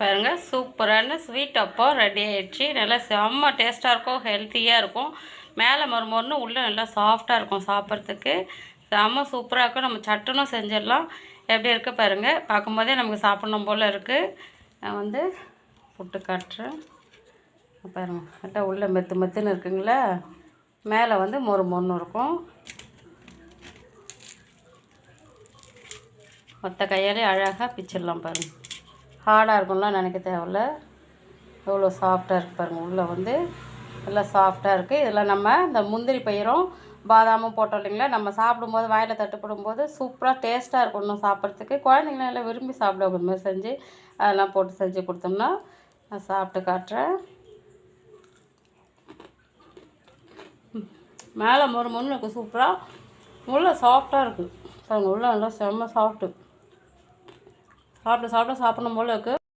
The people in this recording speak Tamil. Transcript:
பாருங்கள் சூப்பரான ஸ்வீட் அப்பம் ரெடி ஆகிடுச்சு. நல்லா செம்ம டேஸ்ட்டாக இருக்கும், ஹெல்த்தியாக இருக்கும். மேலே மொறுமொறுன்னு உள்ளே நல்லா சாஃப்டாக இருக்கும் சாப்பிட்றதுக்கு. செம்ம சூப்பராக இருக்கும். நம்ம சட்டுனும் செஞ்சிடலாம். எப்படி இருக்குது பாருங்கள், பார்க்கும்போதே நமக்கு சாப்பிட்ணும் போல் இருக்குது. நான் வந்து புட்டு காட்டுறேன் பாருங்கள். நல்லா உள்ளே மெத்துன்னு இருக்குங்களா, மேலே வந்து மொறுமொறுன்னு இருக்கும். மற்ற கையாலே அழகாக பிச்சிடலாம் பாருங்கள். ஹார்டாக இருக்கும்லாம் நினைக்க தேவையில்ல, எவ்வளோ சாஃப்டாக இருக்குது பாருங்கள். உள்ளே வந்து நல்லா சாஃப்டாக இருக்குது. இதில் நம்ம இந்த முந்திரி பயிரும் பாதாமும் போட்டோம் இல்லைங்களா, நம்ம சாப்பிடும்போது வாயில் தட்டுப்படும்போது சூப்பராக டேஸ்ட்டாக இருக்கும். இன்னும் சாப்பிட்றதுக்கு குழந்தைங்களாம் எல்லாம் விரும்பி சாப்பிடுவாங்க. இந்த மாதிரி செஞ்சு அதெல்லாம் போட்டு செஞ்சு கொடுத்தோம்னா. நான் சாப்பிட்டு காட்டுறேன். மேலே மொறுமொறுன்னு இருக்குது சூப்பராக, உள்ளே சாஃப்டாக இருக்குது பாருங்கள். உள்ளே நல்லா செம்ம சாஃப்ட்டு. சாப்பிடணும் போல் இருக்குது.